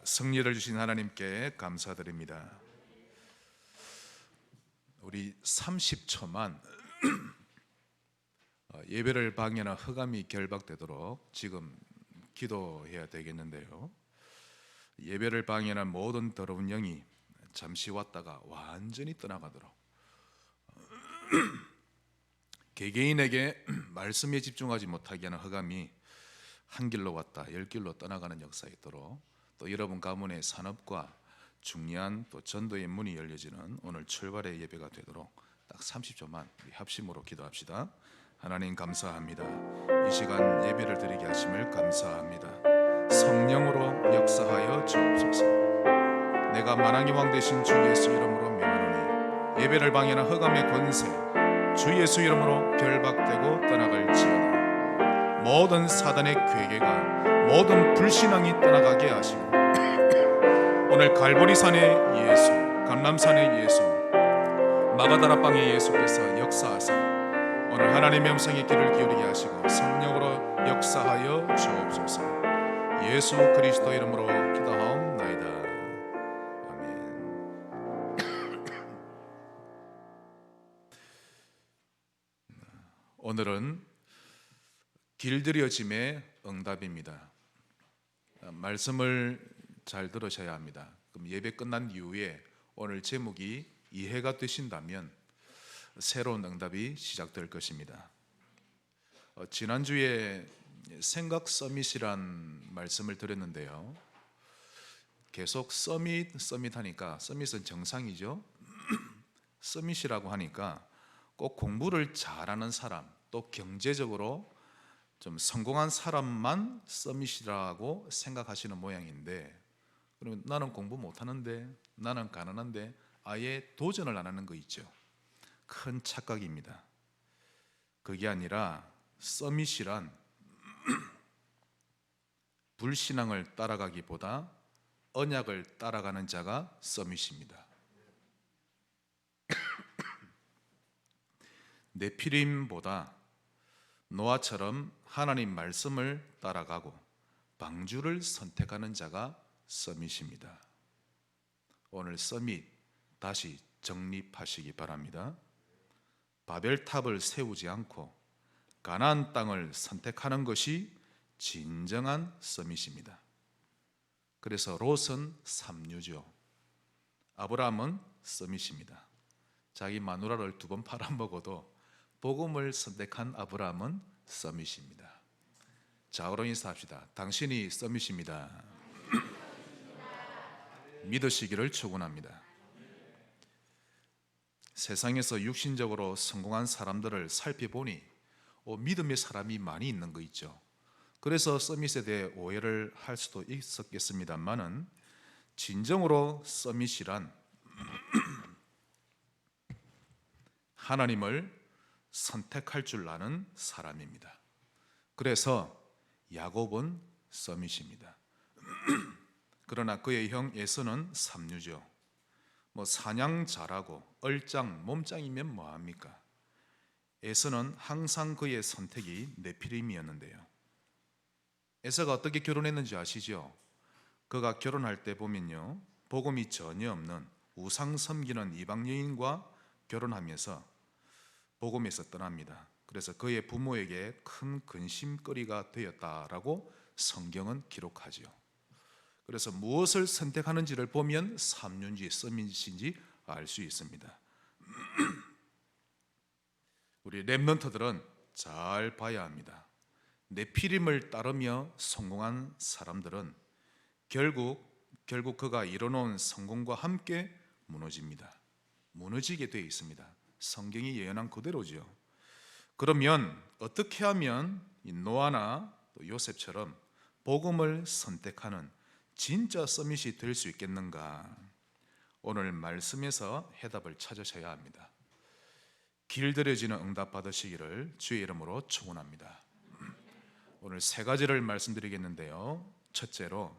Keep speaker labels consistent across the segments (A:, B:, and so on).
A: 승리를 주신 하나님께 감사드립니다. 우리 30초만 예배를 방해나 흑암이 결박되도록 지금 기도해야 되겠는데요. 예배를 방해한 모든 더러운 영이 잠시 왔다가 완전히 떠나가도록, 개개인에게 말씀에 집중하지 못하게 하는 흑암이 한 길로 왔다 열 길로 떠나가는 역사가 있도록, 또 여러분 가문의 산업과 중요한 또 전도의 문이 열려지는 오늘 출발의 예배가 되도록 딱 30초만 우리 합심으로 기도합시다. 하나님 감사합니다. 이 시간 예배를 드리게 하심을 감사합니다. 성령으로 역사하여 주옵소서. 내가 만왕의 왕 되신 주 예수 이름으로 명하노니 예배를 방해하는 흑암의 권세 주 예수 이름으로 결박되고 떠나갈지어다. 모든 사단의 괴계가, 모든 불신앙이 떠나가게 하시고, 오늘 갈보리산의 예수, 감람산의 예수, 마가다라방의 예수께서 역사하사 오늘 하나님의 음성에 귀를 기울이게 하시고 성령으로 역사하여 주옵소서. 예수 그리스도 이름으로 기도하옵나이다. 아멘. 오늘은 길들여짐의 응답입니다. 말씀을 잘 들으셔야 합니다. 그럼 예배 끝난 이후에 오늘 제목이 이해가 되신다면 새로운 응답이 시작될 것입니다. 지난주에 생각 서밋이란 말씀을 드렸는데요. 계속 서밋 하니까, 서밋은 정상이죠. 서밋이라고 하니까 꼭 공부를 잘하는 사람, 또 경제적으로 좀 성공한 사람만 서밋이라고 생각하시는 모양인데, 그러면 나는 공부 못하는데, 나는 가난한데 아예 도전을 안 하는 거 있죠. 큰 착각입니다. 그게 아니라 서밋이란 불신앙을 따라가기보다 언약을 따라가는 자가 서밋입니다. 네피림보다 노아처럼 하나님 말씀을 따라가고 방주를 선택하는 자가 서밋입니다. 오늘 서밋 다시 정립하시기 바랍니다. 바벨탑을 세우지 않고 가나안 땅을 선택하는 것이 진정한 서밋입니다. 그래서 롯은 삼류죠. 아브라함은 서밋입니다. 자기 마누라를 2번 팔아먹어도 복음을 선택한 아브라함은 서밋입니다. 자으로 인사합시다. 당신이 서밋입니다. 믿으시기를 축원합니다. 세상에서 육신적으로 성공한 사람들을 살펴보니 믿음의 사람이 많이 있는 거 있죠. 그래서 서밋에 대해 오해를 할 수도 있었겠습니다만은, 진정으로 서밋이란 하나님을 선택할 줄 아는 사람입니다. 그래서 야곱은 서밋입니다. 그러나 그의 형 에서는 삼류죠. 사냥 잘하고 얼짱 몸짱이면 뭐합니까? 에서는 항상 그의 선택이 네피림이었는데요. 에서가 어떻게 결혼했는지 아시죠? 그가 결혼할 때 보면요, 복음이 전혀 없는 우상 섬기는 이방 여인과 결혼하면서 복음에서 떠납니다. 그래서 그의 부모에게 큰 근심거리가 되었다라고 성경은 기록하죠. 그래서 무엇을 선택하는지를 보면 삼륜지 서밋인지 알 수 있습니다. 우리 렘넌트들은 잘 봐야 합니다. 네피림을 따르며 성공한 사람들은 결국 그가 이뤄놓은 성공과 함께 무너집니다. 무너지게 되어 있습니다. 성경이 예언한 그대로죠. 그러면 어떻게 하면 이 노아나 또 요셉처럼 복음을 선택하는 진짜 서밋이 될 수 있겠는가? 오늘 말씀에서 해답을 찾으셔야 합니다. 길들여지는 응답 받으시기를 주의 이름으로 축원합니다. 오늘 3가지를 말씀드리겠는데요. 첫째로,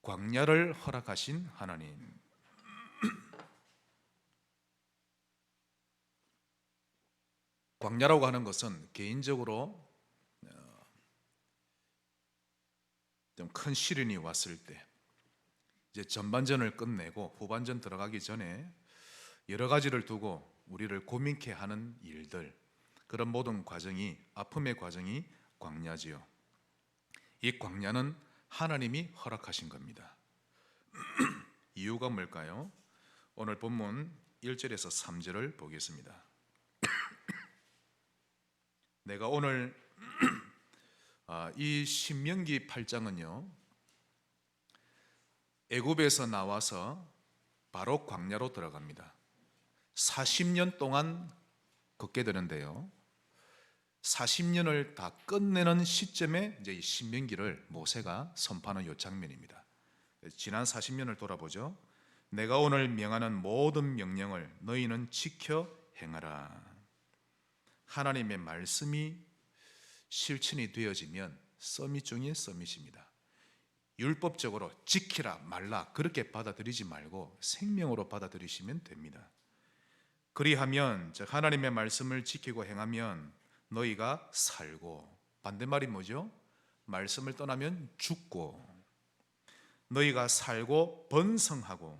A: 광야를 허락하신 하나님. 광야라고 하는 것은 개인적으로 좀 큰 시련이 왔을 때, 이제 전반전을 끝내고 후반전 들어가기 전에 여러 가지를 두고 우리를 고민케 하는 일들, 그런 모든 과정이, 아픔의 과정이 광야지요. 이 광야는 하나님이 허락하신 겁니다. 이유가 뭘까요? 오늘 본문 1절에서 3절을 보겠습니다. 내가 오늘 이 신명기 8장은요, 애굽에서 나와서 바로 광야로 들어갑니다. 40년 동안 걷게 되는데요, 40년을 다 끝내는 시점에 이제 이 신명기를 모세가 선포하는 요 장면입니다. 지난 40년을 돌아보죠. 내가 오늘 명하는 모든 명령을 너희는 지켜 행하라. 하나님의 말씀이 실천이 되어지면 서밋 중에 서밋입니다. 율법적으로 지키라 말라 그렇게 받아들이지 말고 생명으로 받아들이시면 됩니다. 그리하면 즉 하나님의 말씀을 지키고 행하면 너희가 살고, 반대말이 뭐죠? 말씀을 떠나면 죽고, 너희가 살고 번성하고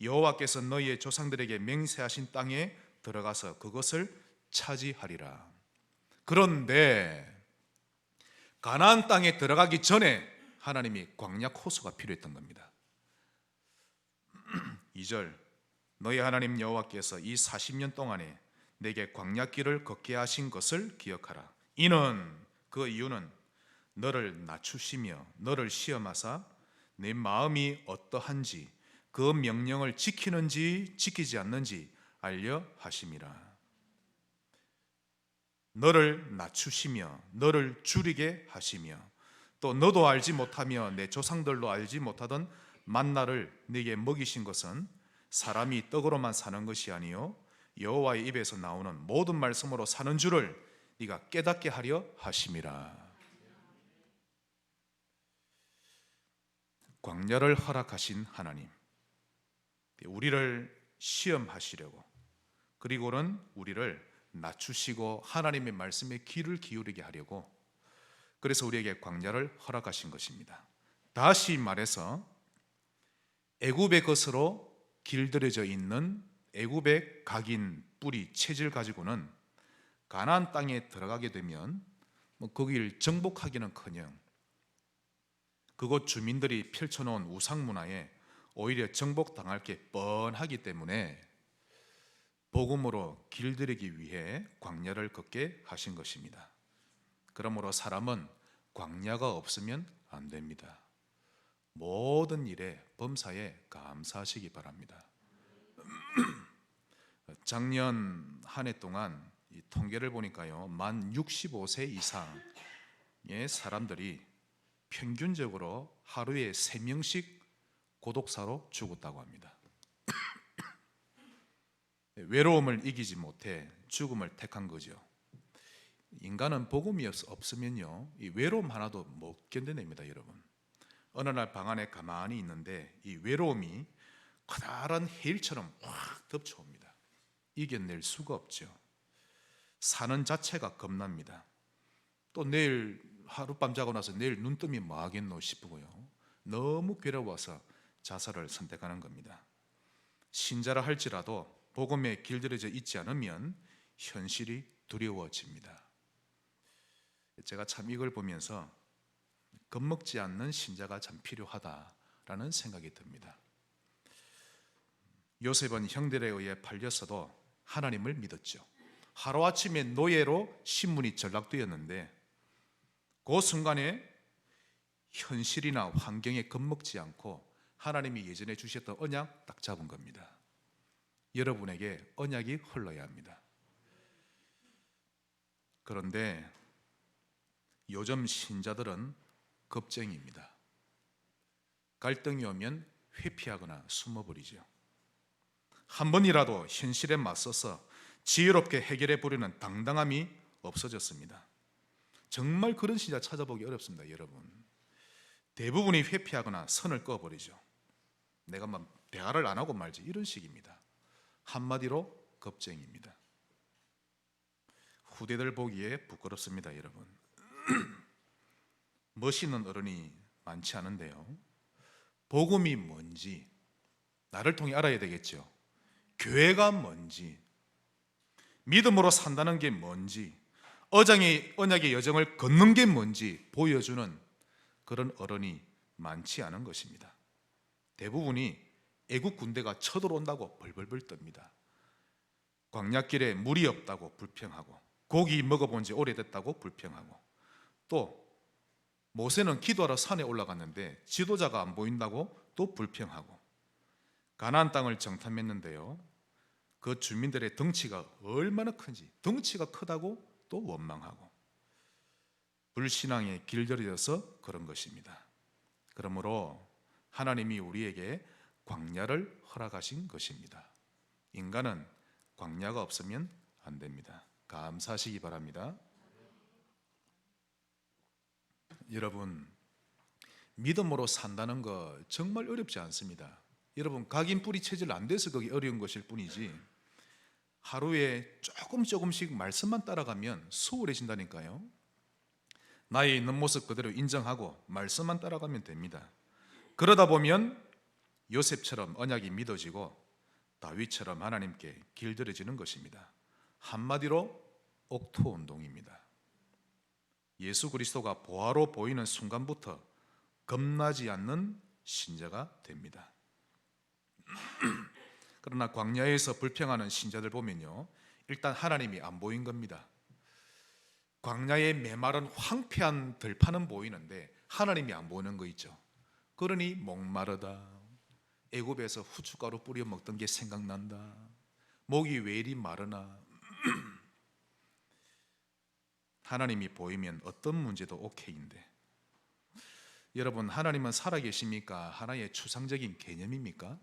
A: 여호와께서 너희의 조상들에게 맹세하신 땅에 들어가서 그것을 차지하리라. 그런데 가나안 땅에 들어가기 전에 하나님이 광야 호수가 필요했던 겁니다. 2절, 너희 하나님 여호와께서 이 40년 동안에 내게 광야길을 걷게 하신 것을 기억하라. 이는, 그 이유는 너를 낮추시며 너를 시험하사 내 마음이 어떠한지 그 명령을 지키는지 지키지 않는지 알려 하심이라. 너를 낮추시며 너를 줄이게 하시며 또 너도 알지 못하며 내 조상들도 알지 못하던 만나를 네게 먹이신 것은 사람이 떡으로만 사는 것이 아니요 여호와의 입에서 나오는 모든 말씀으로 사는 줄을 네가 깨닫게 하려 하심이라. 광야를 허락하신 하나님, 우리를 시험하시려고, 그리고는 우리를 낮추시고 하나님의 말씀에 귀를 기울이게 하려고, 그래서 우리에게 광야를 허락하신 것입니다. 다시 말해서 애굽의 것으로 길들여져 있는 애굽의 각인, 뿌리, 체질 가지고는 가나안 땅에 들어가게 되면 거기를 정복하기는커녕 그곳 주민들이 펼쳐놓은 우상 문화에 오히려 정복당할 게 뻔하기 때문에 복음으로 길들이기 위해 광야를 걷게 하신 것입니다. 그러므로 사람은 광야가 없으면 안 됩니다. 모든 일에 범사에 감사하시기 바랍니다. 작년 한 해 동안 이 통계를 보니까요, 만 65세 이상의 사람들이 평균적으로 하루에 3명씩 고독사로 죽었다고 합니다. 외로움을 이기지 못해 죽음을 택한 거죠. 인간은 복음이 없으면요, 이 외로움 하나도 못 견뎌냅니다, 여러분. 어느 날 방 안에 가만히 있는데 이 외로움이 커다란 해일처럼 확 덮쳐옵니다. 이겨낼 수가 없죠. 사는 자체가 겁납니다. 또 내일 하룻밤 자고 나서 내일 눈 뜨면 뭐 하겠노 싶고요. 너무 괴로워서 자살을 선택하는 겁니다. 신자라 할지라도 복음에 길들여져 있지 않으면 현실이 두려워집니다. 제가 참 이걸 보면서 겁먹지 않는 신자가 참 필요하다라는 생각이 듭니다. 요셉은 형들에 의해 팔렸어도 하나님을 믿었죠. 하루아침에 노예로 신분이 전락되었는데 그 순간에 현실이나 환경에 겁먹지 않고 하나님이 예전에 주셨던 언약 딱 잡은 겁니다. 여러분에게 언약이 흘러야 합니다. 그런데 요즘 신자들은 겁쟁이입니다. 갈등이 오면 회피하거나 숨어버리죠. 한 번이라도 현실에 맞서서 지혜롭게 해결해 보려는 당당함이 없어졌습니다. 정말 그런 신자 찾아보기 어렵습니다, 여러분. 대부분이 회피하거나 선을 그어버리죠. 내가 막 대화를 안 하고 말지, 이런 식입니다. 한마디로 겁쟁이입니다. 후대들 보기에 부끄럽습니다, 여러분. 멋있는 어른이 많지 않은데요, 복음이 뭔지 나를 통해 알아야 되겠죠. 교회가 뭔지, 믿음으로 산다는 게 뭔지, 언약의 여정을 걷는 게 뭔지 보여주는 그런 어른이 많지 않은 것입니다. 대부분이 애국 군대가 쳐들어온다고 벌벌벌 떱니다. 광야길에 물이 없다고 불평하고, 고기 먹어본 지 오래됐다고 불평하고, 또 모세는 기도하러 산에 올라갔는데 지도자가 안 보인다고 또 불평하고, 가나안 땅을 정탐했는데요, 그 주민들의 덩치가 얼마나 큰지, 덩치가 크다고 또 원망하고, 불신앙에 길들여져서 그런 것입니다. 그러므로 하나님이 우리에게 광야를 허락하신 것입니다. 인간은 광야가 없으면 안 됩니다. 감사하시기 바랍니다. 여러분, 믿음으로 산다는 거 정말 어렵지 않습니다. 여러분, 각인 뿌리 체질 안 돼서 그게 어려운 것일 뿐이지, 하루에 조금씩 말씀만 따라가면 수월해진다니까요. 나의 있는 모습 그대로 인정하고 말씀만 따라가면 됩니다. 그러다 보면 요셉처럼 언약이 믿어지고 다윗처럼 하나님께 길들여지는 것입니다. 한마디로 옥토 운동입니다. 예수 그리스도가 보화로 보이는 순간부터 겁나지 않는 신자가 됩니다. 그러나 광야에서 불평하는 신자들 보면요, 일단 하나님이 안 보인 겁니다. 광야의 메마른 황폐한 들판은 보이는데 하나님이 안 보이는 거 있죠. 그러니 목마르다, 애굽에서 후춧가루 뿌려 먹던 게 생각난다, 목이 왜 이리 마르나. 하나님이 보이면 어떤 문제도 오케이인데, 여러분, 하나님은 살아계십니까? 하나의 추상적인 개념입니까?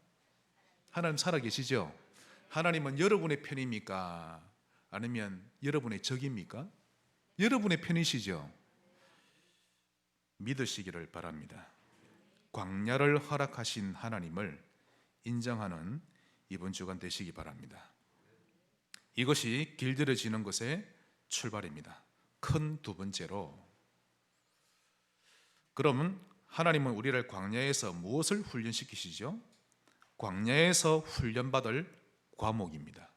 A: 하나님 살아계시죠? 하나님은 여러분의 편입니까? 아니면 여러분의 적입니까? 여러분의 편이시죠? 믿으시기를 바랍니다. 광야를 허락하신 하나님을 인정하는 이번 주간 되시기 바랍니다. 이것이 길들여지는 것의 출발입니다. 큰 두 번째로, 그러면 하나님은 우리를 광야에서 무엇을 훈련시키시죠? 광야에서 훈련받을 과목입니다.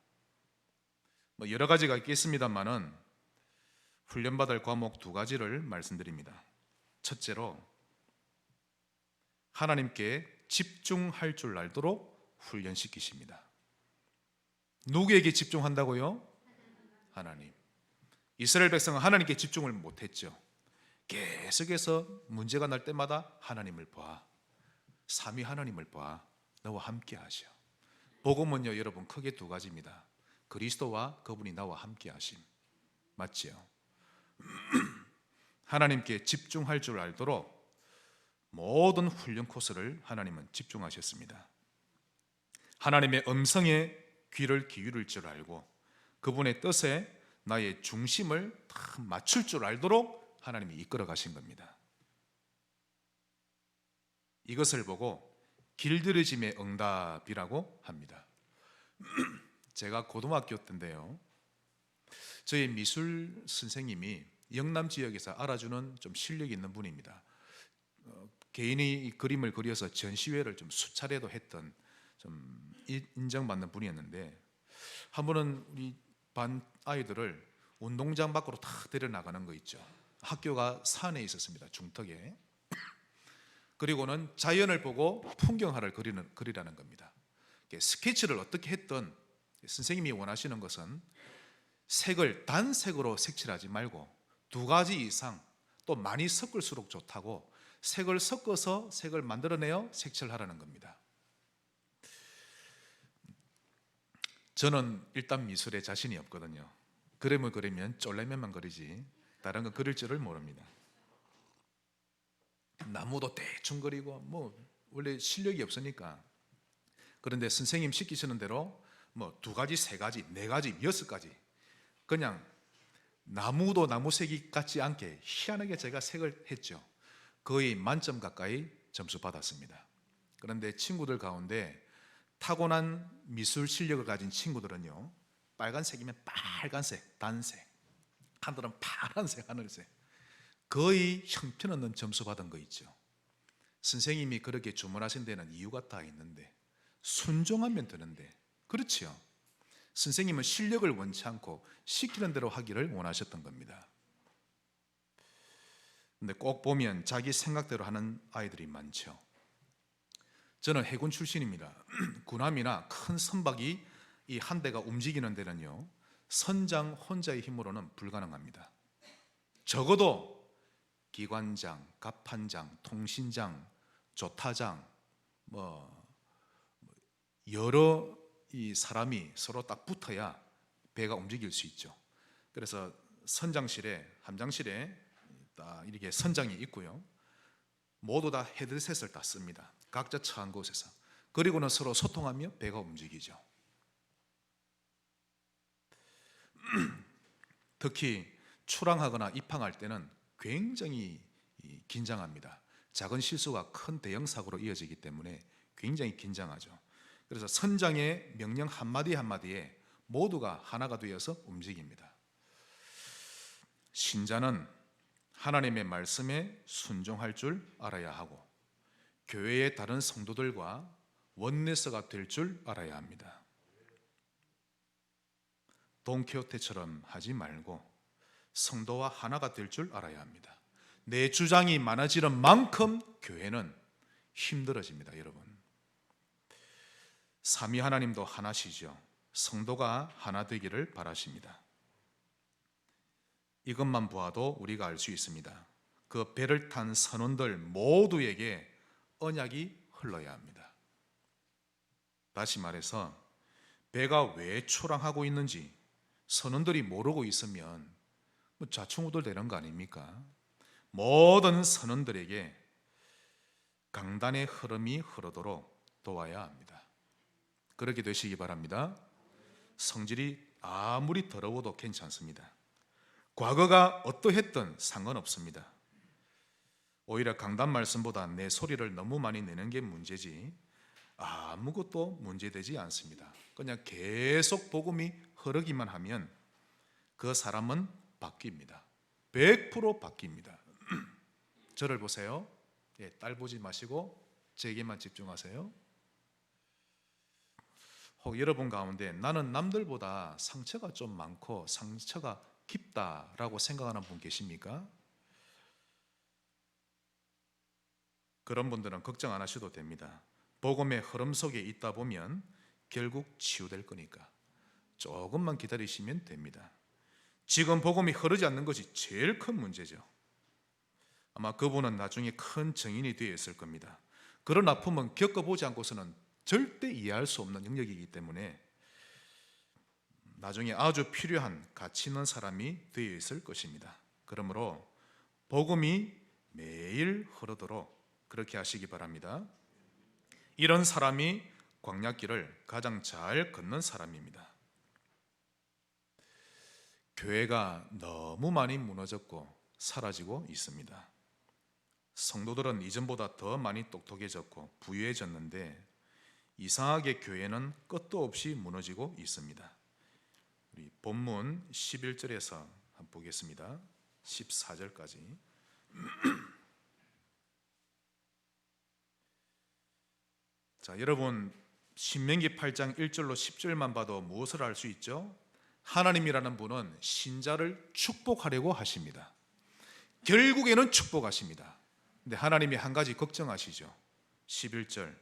A: 여러 가지가 있겠습니다만은 훈련받을 과목 두 가지를 말씀드립니다. 첫째로, 하나님께 집중할 줄 알도록 훈련시키십니다. 누구에게 집중한다고요? 하나님. 이스라엘 백성은 하나님께 집중을 못했죠. 계속해서 문제가 날 때마다 하나님을 봐, 삼위 하나님을 봐, 너와 함께 하셔. 복음은요, 여러분, 크게 두 가지입니다. 그리스도와 그분이 나와 함께 하심. 맞지요? 하나님께 집중할 줄 알도록 모든 훈련 코스를 하나님은 집중하셨습니다. 하나님의 음성에 귀를 기울일 줄 알고 그분의 뜻에 나의 중심을 다 맞출 줄 알도록 하나님이 이끌어 가신 겁니다. 이것을 보고 길들여짐의 응답이라고 합니다. 제가 고등학교 때인데요, 저희 미술 선생님이 영남 지역에서 알아주는 좀 실력이 있는 분입니다. 개인이 그림을 그려서 전시회를 좀 수차례도 했던 좀 인정받는 분이었는데, 한 번은 우리 반 아이들을 운동장 밖으로 다 데려나가는 거 있죠. 학교가 산에 있었습니다. 중턱에. 그리고는 자연을 보고 풍경화를 그리라는 겁니다. 스케치를 어떻게 했든 선생님이 원하시는 것은 색을 단색으로 색칠하지 말고 두 가지 이상, 또 많이 섞을수록 좋다고 색을 섞어서 색을 만들어내어 색칠하라는 겁니다. 저는 일단 미술에 자신이 없거든요. 그림을 그리면 쫄래면만 그리지 다른 거 그릴 줄을 모릅니다. 나무도 대충 그리고 원래 실력이 없으니까. 그런데 선생님 시키시는 대로 두 가지, 세 가지, 네 가지, 6가지 그냥 나무도 나무색이 같지 않게 희한하게 제가 색을 했죠. 거의 만점 가까이 점수 받았습니다. 그런데 친구들 가운데 타고난 미술 실력을 가진 친구들은요, 빨간색이면 빨간색, 단색, 하늘은 파란색, 하늘색, 거의 형편없는 점수 받은 거 있죠. 선생님이 그렇게 주문하신 데는 이유가 다 있는데, 순종하면 되는데, 그렇지요. 선생님은 실력을 원치 않고 시키는 대로 하기를 원하셨던 겁니다. 근데 꼭 보면 자기 생각대로 하는 아이들이 많죠. 저는 해군 출신입니다. 군함이나 큰 선박이 이 한 대가 움직이는 데는요, 선장 혼자의 힘으로는 불가능합니다. 적어도 기관장, 갑판장, 통신장, 조타장, 여러 이 사람이 서로 딱 붙어야 배가 움직일 수 있죠. 그래서 선장실에, 함장실에 딱 이렇게 선장이 있고요, 모두 다 헤드셋을 다 씁니다. 각자 처한 곳에서. 그리고는 서로 소통하며 배가 움직이죠. 특히 출항하거나 입항할 때는 굉장히 긴장합니다. 작은 실수가 큰 대형 사고로 이어지기 때문에 굉장히 긴장하죠. 그래서 선장의 명령 한마디 한마디에 모두가 하나가 되어서 움직입니다. 신자는 하나님의 말씀에 순종할 줄 알아야 하고, 교회의 다른 성도들과 원내서가 될 줄 알아야 합니다. 돈키호테처럼 하지 말고 성도와 하나가 될 줄 알아야 합니다. 내 주장이 많아지는 만큼 교회는 힘들어집니다. 여러분, 삼위 하나님도 하나시죠. 성도가 하나 되기를 바라십니다. 이것만 보아도 우리가 알 수 있습니다. 그 배를 탄 선원들 모두에게 언약이 흘러야 합니다. 다시 말해서 배가 왜 초랑하고 있는지 선원들이 모르고 있으면 좌충우돌 되는 거 아닙니까? 모든 선원들에게 강단의 흐름이 흐르도록 도와야 합니다. 그렇게 되시기 바랍니다. 성질이 아무리 더러워도 괜찮습니다. 과거가 어떠했든 상관없습니다. 오히려 강단 말씀보다 내 소리를 너무 많이 내는 게 문제지 아무것도 문제되지 않습니다. 그냥 계속 복음이 흐르기만 하면 그 사람은 바뀝니다. 100% 바뀝니다. 저를 보세요. 딸 보지 마시고 제게만 집중하세요. 혹 여러분 가운데 나는 남들보다 상처가 좀 많고 상처가 깊다라고 생각하는 분 계십니까? 그런 분들은 걱정 안 하셔도 됩니다. 복음의 흐름 속에 있다 보면 결국 치유될 거니까 조금만 기다리시면 됩니다. 지금 복음이 흐르지 않는 것이 제일 큰 문제죠. 아마 그분은 나중에 큰 증인이 되어 있을 겁니다. 그런 아픔은 겪어보지 않고서는 절대 이해할 수 없는 영역이기 때문에 나중에 아주 필요한 가치 있는 사람이 되어 있을 것입니다. 그러므로 복음이 매일 흐르도록 그렇게 하시기 바랍니다. 이런 사람이 광야길을 가장 잘 걷는 사람입니다. 교회가 너무 많이 무너졌고 사라지고 있습니다. 성도들은 이전보다 더 많이 똑똑해졌고 부유해졌는데 이상하게 교회는 끝도 없이 무너지고 있습니다. 우리 본문 11절에서 한번 보겠습니다. 14절까지. 자, 여러분 신명기 8장 1절로 10절만 봐도 무엇을 알 수 있죠? 하나님이라는 분은 신자를 축복하려고 하십니다. 결국에는 축복하십니다. 근데 하나님이 한 가지 걱정하시죠. 11절,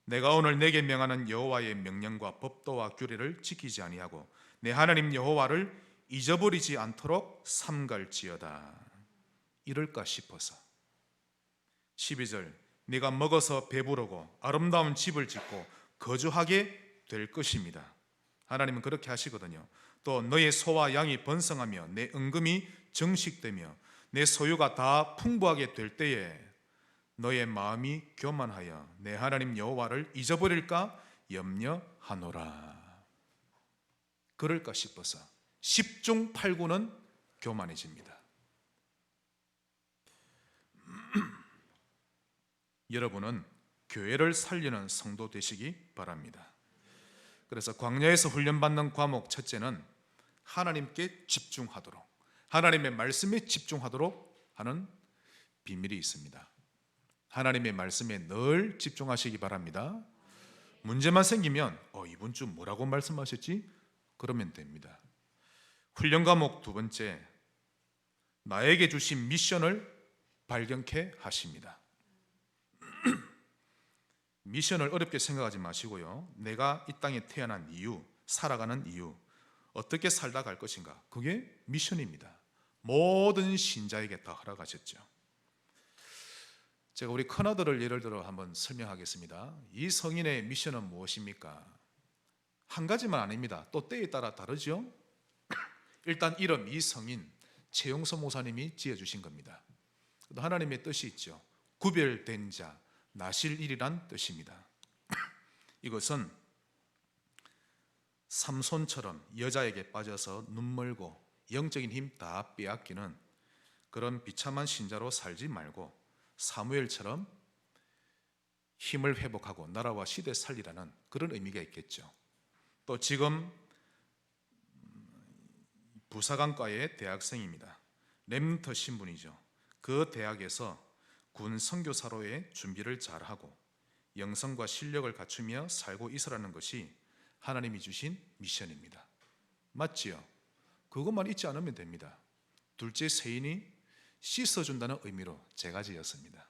A: 내가 오늘 내게 명하는 여호와의 명령과 법도와 규례를 지키지 아니하고 내 하나님 여호와를 잊어버리지 않도록 삼갈지어다. 이럴까 싶어서. 12절, 네가 먹어서 배부르고 아름다운 집을 짓고 거주하게 될 것입니다. 하나님은 그렇게 하시거든요. 또 너의 소와 양이 번성하며 내 은금이 정식되며 내 소유가 다 풍부하게 될 때에 너의 마음이 교만하여 내 하나님 여호와를 잊어버릴까 염려하노라. 그럴까 싶어서 10중 8구는 교만해집니다. 여러분은 교회를 살리는 성도 되시기 바랍니다. 그래서 광야에서 훈련받는 과목 첫째는 하나님께 집중하도록, 하나님의 말씀에 집중하도록 하는 비밀이 있습니다. 하나님의 말씀에 늘 집중하시기 바랍니다. 문제만 생기면 이번 주 뭐라고 말씀하셨지? 그러면 됩니다. 훈련 과목 두 번째, 나에게 주신 미션을 발견케 하십니다. 미션을 어렵게 생각하지 마시고요, 내가 이 땅에 태어난 이유, 살아가는 이유, 어떻게 살다 갈 것인가, 그게 미션입니다. 모든 신자에게 다 허락하셨죠. 제가 우리 큰아들을 예를 들어 한번 설명하겠습니다. 이 성인의 미션은 무엇입니까? 한 가지만 아닙니다. 또 때에 따라 다르죠. 일단 이름, 이 성인 최용서 목사님이 지어주신 겁니다. 또 하나님의 뜻이 있죠. 구별된 자, 나실일이란 뜻입니다. 이것은 삼손처럼 여자에게 빠져서 눈 멀고 영적인 힘 다 빼앗기는 그런 비참한 신자로 살지 말고 사무엘처럼 힘을 회복하고 나라와 시대 살리라는 그런 의미가 있겠죠. 또 지금 부사관과의 대학생입니다. 렘넌트 신분이죠. 그 대학에서 군 선교사로의 준비를 잘하고 영성과 실력을 갖추며 살고 있으라는 것이 하나님이 주신 미션입니다. 맞지요? 그것만 잊지 않으면 됩니다. 둘째 세인이 씻어준다는 의미로 제가 지었습니다.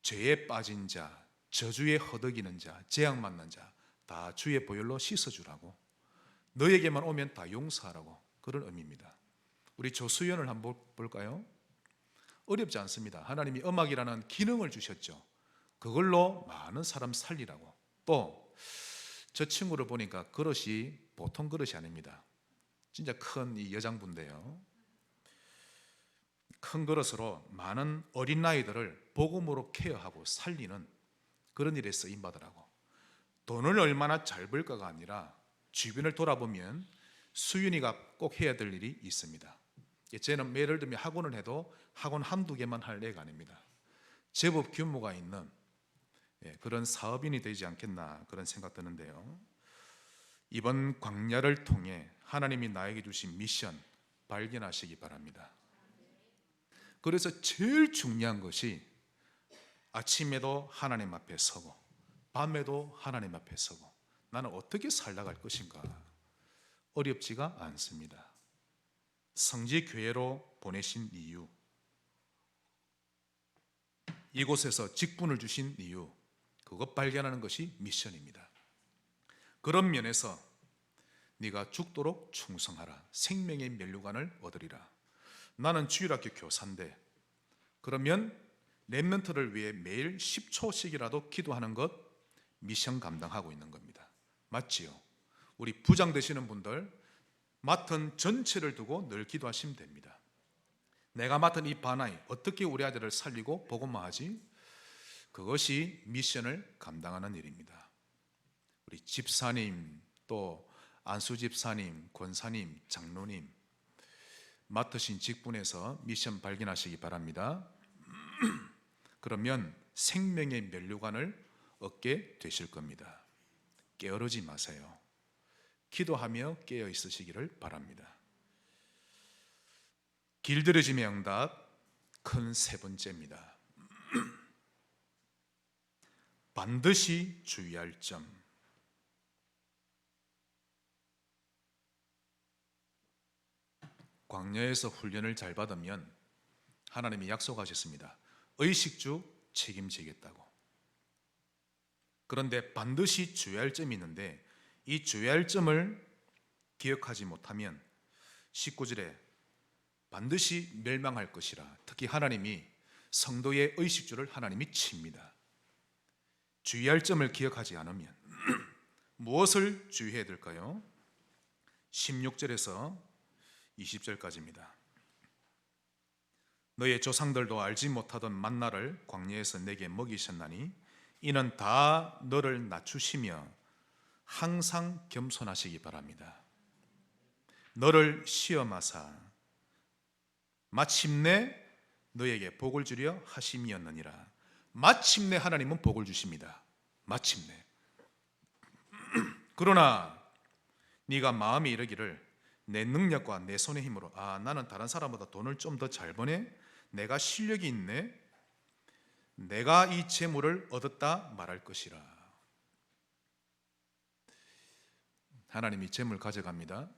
A: 죄에 빠진 자, 저주에 허덕이는 자, 재앙 맞는 자 다 주의 보혈로 씻어주라고, 너에게만 오면 다 용서하라고, 그런 의미입니다. 우리 조수연을 한번 볼까요? 어렵지 않습니다. 하나님이 음악이라는 기능을 주셨죠. 그걸로 많은 사람 살리라고. 또 저 친구를 보니까 그릇이 보통 그릇이 아닙니다. 진짜 큰 이 여장부인데요, 큰 그릇으로 많은 어린아이들을 복음으로 케어하고 살리는 그런 일에 쓰임받으라고. 돈을 얼마나 잘 벌까가 아니라 주변을 돌아보면 수윤이가 꼭 해야 될 일이 있습니다. 쟤는 예를 들면 학원을 해도 학원 한두 개만 할 애가 아닙니다. 제법 규모가 있는 그런 사업인이 되지 않겠나, 그런 생각 드는데요, 이번 광야를 통해 하나님이 나에게 주신 미션 발견하시기 바랍니다. 그래서 제일 중요한 것이 아침에도 하나님 앞에 서고 밤에도 하나님 앞에 서고 나는 어떻게 살아갈 것인가. 어렵지가 않습니다. 성지교회로 보내신 이유, 이곳에서 직분을 주신 이유, 그것 발견하는 것이 미션입니다. 그런 면에서 네가 죽도록 충성하라, 생명의 면류관을 얻으리라. 나는 주일학교 교사인데 그러면 렘넌트를 위해 매일 10초씩이라도 기도하는 것 미션 감당하고 있는 겁니다. 맞지요? 우리 부장 되시는 분들 맡은 전체를 두고 늘 기도하시면 됩니다. 내가 맡은 이 바나이 어떻게 우리 아들을 살리고 복음화하지? 그것이 미션을 감당하는 일입니다. 우리 집사님, 또 안수 집사님, 권사님, 장로님 맡으신 직분에서 미션 발견하시기 바랍니다. 그러면 생명의 면류관을 얻게 되실 겁니다. 게으르지 마세요. 기도하며 깨어 있으시기를 바랍니다. 길들여짐의 응답 큰 세 번째입니다. 반드시 주의할 점. 광야에서 훈련을 잘 받으면 하나님이 약속하셨습니다. 의식주 책임지겠다고. 그런데 반드시 주의할 점이 있는데 이 주의할 점을 기억하지 못하면 19절에 반드시 멸망할 것이라. 특히 하나님이 성도의 의식주를 하나님이 칩니다. 주의할 점을 기억하지 않으면 무엇을 주의해야 될까요? 16절에서 20절까지입니다. 너의 조상들도 알지 못하던 만나를 광야에서 내게 먹이셨나니 이는 다 너를 낮추시며 항상 겸손하시기 바랍니다. 너를 시험하사 마침내 너에게 복을 주려 하심이었느니라. 마침내 하나님은 복을 주십니다. 마침내. 그러나 네가 마음에 이르기를 내 능력과 내 손의 힘으로 나는 다른 사람보다 돈을 좀 더 잘 버네, 내가 실력이 있네, 내가 이 재물을 얻었다 말할 것이라. 하나님이 재물 가져갑니다.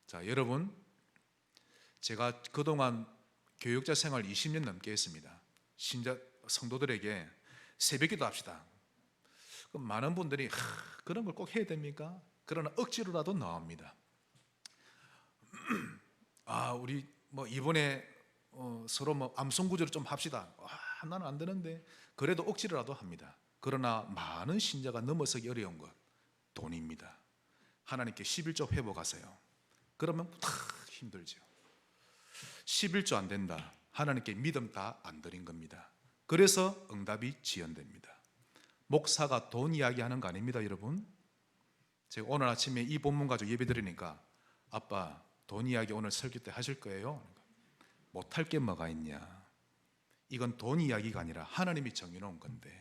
A: 자, 여러분, 제가 그동안 교육자 생활 20년 넘게 했습니다. 신자 성도들에게 새벽기도 합시다. 그럼 많은 분들이 그런 걸 꼭 해야 됩니까? 그러나 억지로라도 나옵니다. 우리 이번에 서로 암송구제를 좀 합시다. 나는 안 되는데. 그래도 억지로라도 합니다. 그러나 많은 신자가 넘어서기 어려운 것, 돈입니다. 하나님께 11조 회복하세요. 그러면 힘들죠. 11조 안 된다. 하나님께 믿음 다 안 드린 겁니다. 그래서 응답이 지연됩니다. 목사가 돈 이야기하는 거 아닙니다, 여러분. 제가 오늘 아침에 이 본문 가지고 예배 드리니까 아빠 돈 이야기 오늘 설교 때 하실 거예요? 못할 게 뭐가 있냐. 이건 돈 이야기가 아니라 하나님이 정해놓은 건데,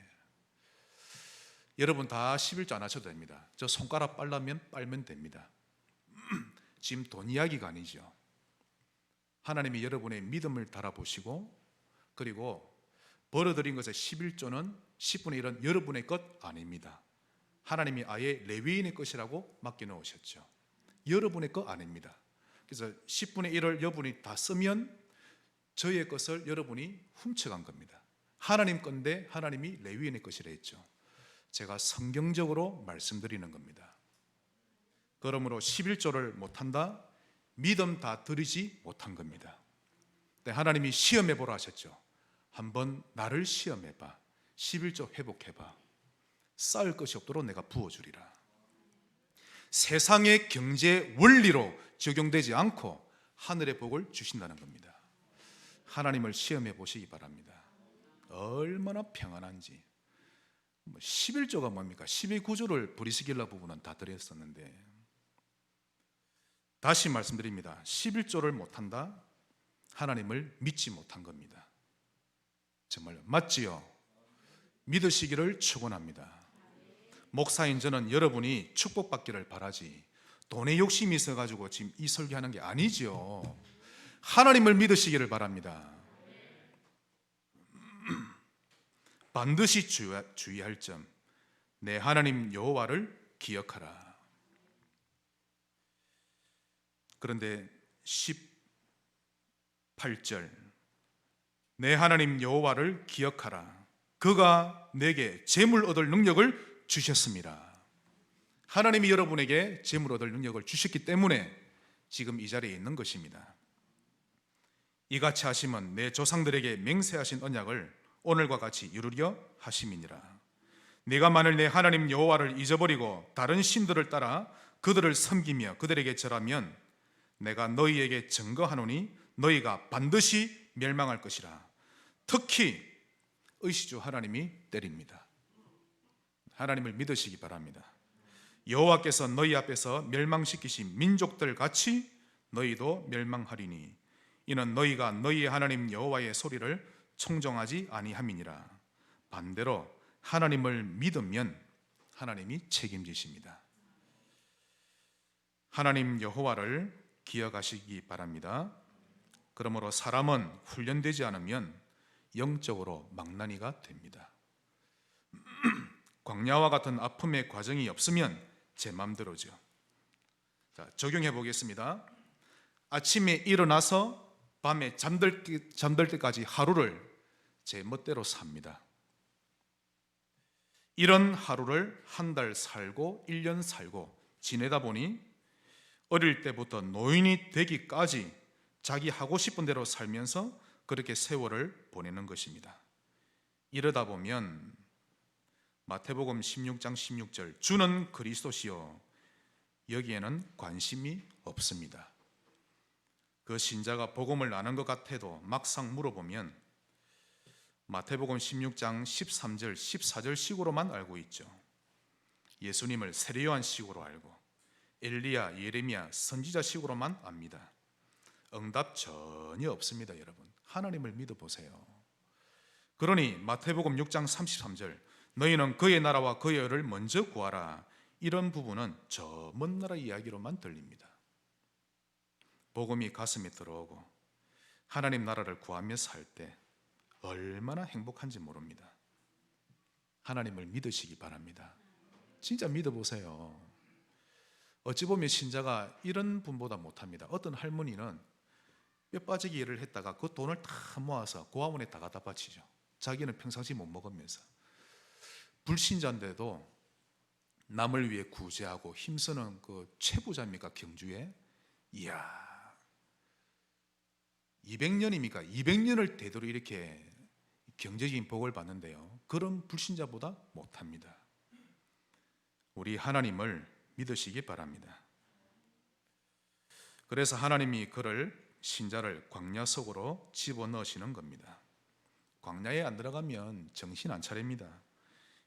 A: 여러분 다 11조 안 하셔도 됩니다. 저 손가락 빨면 됩니다. 지금 돈 이야기가 아니죠. 하나님이 여러분의 믿음을 달아보시고, 그리고 벌어들인 것의 11조는 10분의 1은 여러분의 것 아닙니다. 하나님이 아예 레위인의 것이라고 맡겨놓으셨죠. 여러분의 것 아닙니다. 그래서 10분의 1을 여러분이 다 쓰면 저의 것을 여러분이 훔쳐간 겁니다. 하나님 건데 하나님이 레위인의 것이라 했죠. 제가 성경적으로 말씀드리는 겁니다. 그러므로 11조를 못한다? 믿음 다 드리지 못한 겁니다. 하나님이 시험해 보라 하셨죠. 한번 나를 시험해봐. 11조 회복해봐. 쌓을 것이 없도록 내가 부어주리라. 세상의 경제 원리로 적용되지 않고 하늘의 복을 주신다는 겁니다. 하나님을 시험해 보시기 바랍니다. 얼마나 평안한지. 11조가 뭡니까? 12구조를 브리스길라 부부는 다 드렸었는데, 다시 말씀드립니다. 11조를 못한다? 하나님을 믿지 못한 겁니다. 정말 맞지요? 믿으시기를 축원합니다. 목사인 저는 여러분이 축복받기를 바라지 돈에 욕심이 있어가지고 지금 이 설교하는 게 아니지요. 하나님을 믿으시기를 바랍니다. 반드시 주의할 점, 내 하나님 여호와를 기억하라. 그런데 18절, 내 하나님 여호와를 기억하라. 그가 내게 재물 얻을 능력을 주셨습니다. 하나님이 여러분에게 재물 얻을 능력을 주셨기 때문에 지금 이 자리에 있는 것입니다. 이같이 하시면 내 조상들에게 맹세하신 언약을 오늘과 같이 이루려 하심이니라. 네가 만일 내 하나님 여호와를 잊어버리고 다른 신들을 따라 그들을 섬기며 그들에게 절하면 내가 너희에게 증거하노니 너희가 반드시 멸망할 것이라. 특히 의시주 하나님이 때립니다. 하나님을 믿으시기 바랍니다. 여호와께서 너희 앞에서 멸망시키신 민족들 같이 너희도 멸망하리니 이는 너희가 너희의 하나님 여호와의 소리를 청종하지 아니함이니라. 반대로 하나님을 믿으면 하나님이 책임지십니다. 하나님 여호와를 기억하시기 바랍니다. 그러므로 사람은 훈련되지 않으면 영적으로 망나니가 됩니다. 광야와 같은 아픔의 과정이 없으면 제 맘대로죠. 자, 적용해 보겠습니다. 아침에 일어나서 밤에 잠들 때까지 하루를 제 멋대로 삽니다. 이런 하루를 한 달 살고 1년 살고 지내다 보니 어릴 때부터 노인이 되기까지 자기 하고 싶은 대로 살면서 그렇게 세월을 보내는 것입니다. 이러다 보면 마태복음 16장 16절, 주는 그리스도시요 여기에는 관심이 없습니다. 그 신자가 복음을 아는 것 같아도 막상 물어보면 마태복음 16장 13절 14절 식으로만 알고 있죠. 예수님을 세례요한 식으로 알고 엘리야, 예레미야, 선지자 식으로만 압니다. 응답 전혀 없습니다. 여러분, 하나님을 믿어보세요. 그러니 마태복음 6장 33절, 너희는 그의 나라와 그의 의를 먼저 구하라, 이런 부분은 저 먼 나라 이야기로만 들립니다. 복음이 가슴에 들어오고 하나님 나라를 구하며 살 때 얼마나 행복한지 모릅니다. 하나님을 믿으시기 바랍니다. 진짜 믿어보세요. 어찌 보면 신자가 이런 분보다 못합니다. 어떤 할머니는 뼈 빠지기 일을 했다가 그 돈을 다 모아서 고아원에 다 갖다 바치죠. 자기는 평상시 못 먹으면서. 불신자인데도 남을 위해 구제하고 힘쓰는 그 최부자입니까, 경주에? 이야, 200년입니까? 200년을 되도록 이렇게 경제적인 복을 받는데요, 그런 불신자보다 못합니다. 우리 하나님을 믿으시기 바랍니다. 그래서 하나님이 그를, 신자를 광야 속으로 집어넣으시는 겁니다. 광야에 안 들어가면 정신 안 차립니다.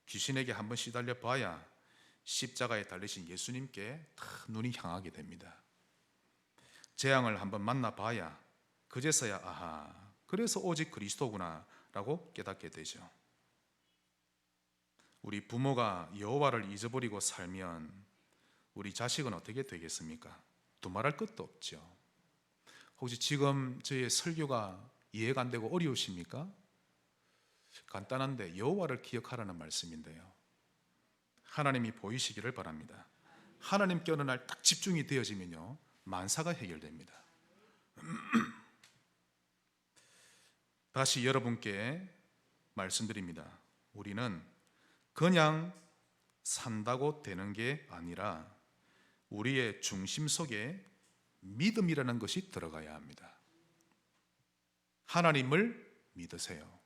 A: 귀신에게 한번 시달려 봐야 십자가에 달리신 예수님께 다 눈이 향하게 됩니다. 재앙을 한번 만나봐야 그제서야 아하, 그래서 오직 그리스도구나 라고 깨닫게 되죠. 우리 부모가 여호와를 잊어버리고 살면 우리 자식은 어떻게 되겠습니까? 두말할 것도 없죠. 혹시 지금 저의 설교가 이해가 안 되고 어려우십니까? 간단한데 여호와를 기억하라는 말씀인데요, 하나님이 보이시기를 바랍니다. 하나님께 어느 날 딱 집중이 되어지면요, 만사가 해결됩니다. 다시 여러분께 말씀드립니다. 우리는 그냥 산다고 되는 게 아니라 우리의 중심 속에 믿음이라는 것이 들어가야 합니다. 하나님을 믿으세요.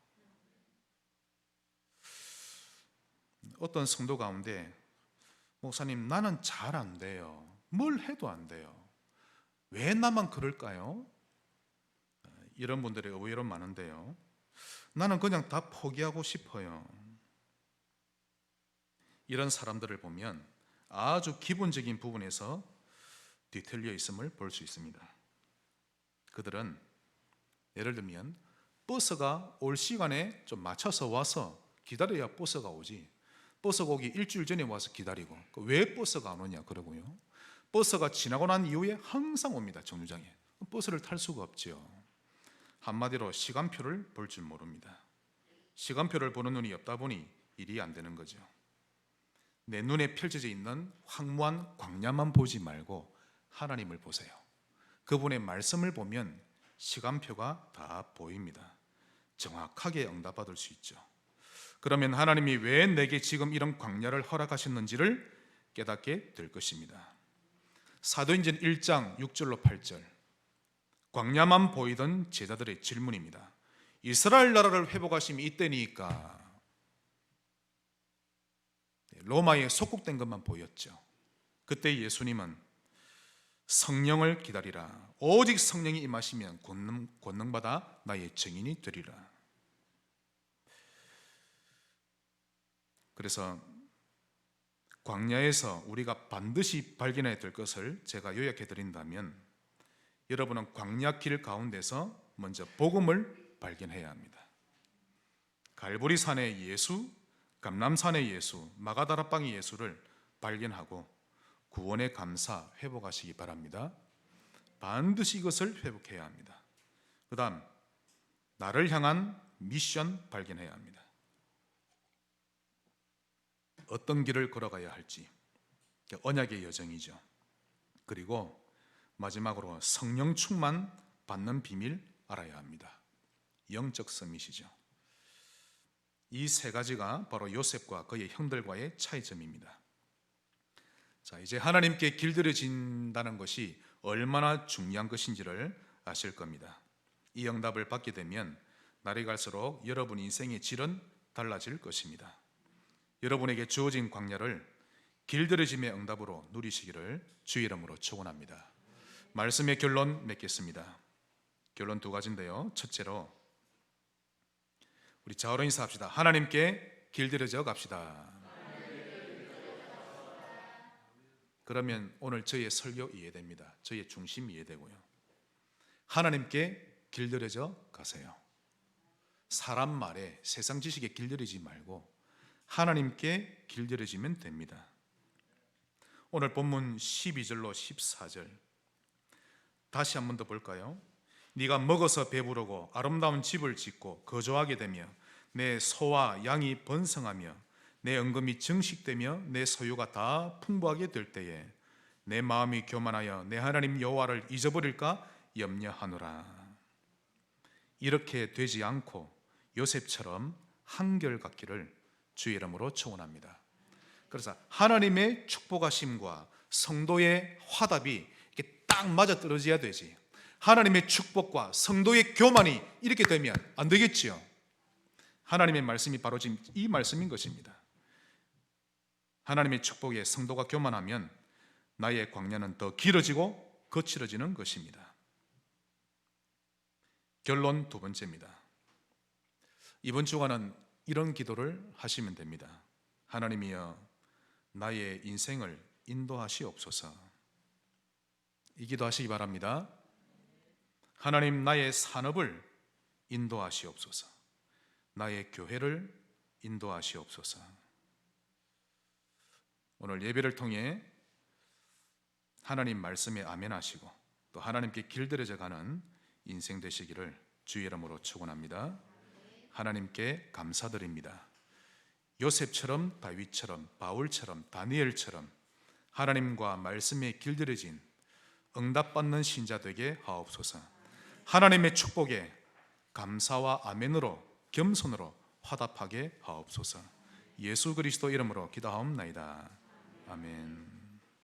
A: 어떤 성도 가운데, 목사님 나는 잘 안 돼요. 뭘 해도 안 돼요. 왜 나만 그럴까요? 이런 분들이 의외로 많은데요, 나는 그냥 다 포기하고 싶어요. 이런 사람들을 보면 아주 기본적인 부분에서 뒤틀려 있음을 볼 수 있습니다. 그들은 예를 들면 버스가 올 시간에 좀 맞춰서 와서 기다려야 버스가 오지, 버스가 오기 일주일 전에 와서 기다리고 왜 버스가 안 오냐 그러고요, 버스가 지나고 난 이후에 항상 옵니다. 정류장에. 버스를 탈 수가 없죠. 한마디로 시간표를 볼 줄 모릅니다. 시간표를 보는 눈이 없다 보니 일이 안 되는 거죠. 내 눈에 펼쳐져 있는 황무한 광야만 보지 말고 하나님을 보세요. 그분의 말씀을 보면 시간표가 다 보입니다. 정확하게 응답받을 수 있죠. 그러면 하나님이 왜 내게 지금 이런 광야를 허락하셨는지를 깨닫게 될 것입니다. 사도행전 1장 6절로 8절, 광야만 보이던 제자들의 질문입니다. 이스라엘 나라를 회복하심이 이때니까. 로마에 속국된 것만 보였죠. 그때 예수님은 성령을 기다리라. 오직 성령이 임하시면 권능받아 나의 증인이 되리라. 그래서 광야에서 우리가 반드시 발견해야 될 것을 제가 요약해 드린다면, 여러분은 광야 길 가운데서 먼저 복음을 발견해야 합니다. 갈보리산의 예수, 감람산의 예수, 마가다라방의 예수를 발견하고 구원의 감사 회복하시기 바랍니다. 반드시 이것을 회복해야 합니다. 그 다음 나를 향한 미션 발견해야 합니다. 어떤 길을 걸어가야 할지, 언약의 여정이죠. 그리고 마지막으로 성령 충만 받는 비밀 알아야 합니다. 영적 서밋이죠. 이 세 가지가 바로 요셉과 그의 형들과의 차이점입니다. 자, 이제 하나님께 길들여진다는 것이 얼마나 중요한 것인지를 아실 겁니다. 이 응답을 받게 되면 날이 갈수록 여러분 인생의 질은 달라질 것입니다. 여러분에게 주어진 광야를 길들여짐의 응답으로 누리시기를 주의 이름으로 축원합니다. 말씀의 결론 맺겠습니다. 결론 두 가지인데요, 첫째로 우리 좌우로 인사합시다. 하나님께 길들여져 갑시다. 그러면 오늘 저희의 설교 이해됩니다. 저희의 중심 이해되고요. 하나님께 길들여져 가세요. 사람 말에, 세상 지식에 길들이지 말고 하나님께 길들여지면 됩니다. 오늘 본문 12절로 14절 다시 한 번 더 볼까요? 네가 먹어서 배부르고 아름다운 집을 짓고 거주하게 되며 내 소와 양이 번성하며 내 은금이 증식되며 내 소유가 다 풍부하게 될 때에 내 마음이 교만하여 내 하나님 여호와를 잊어버릴까 염려하노라. 이렇게 되지 않고 요셉처럼 한결같기를 주의 이름으로 축원합니다. 그래서 하나님의 축복하심과 성도의 화답이 이렇게 딱 맞아떨어져야 되지. 하나님의 축복과 성도의 교만이 이렇게 되면 안 되겠지요. 하나님의 말씀이 바로 지금 이 말씀인 것입니다. 하나님의 축복에 성도가 교만하면 나의 광야는 더 길어지고 거칠어지는 것입니다. 결론 두 번째입니다. 이번 주간은 이런 기도를 하시면 됩니다. 하나님이여, 나의 인생을 인도하시옵소서. 이 기도하시기 바랍니다. 하나님, 나의 산업을 인도하시옵소서. 나의 교회를 인도하시옵소서. 오늘 예배를 통해 하나님 말씀에 아멘하시고 또 하나님께 길들여져 가는 인생 되시기를 주의 이름으로 축원합니다. 하나님께 감사드립니다. 요셉처럼, 다윗처럼, 바울처럼, 다니엘처럼 하나님과 말씀에 길들여진 응답받는 신자 되게 하옵소서. 하나님의 축복에 감사와 아멘으로 겸손으로 화답하게 하옵소서. 예수 그리스도 이름으로 기도하옵나이다. 아멘.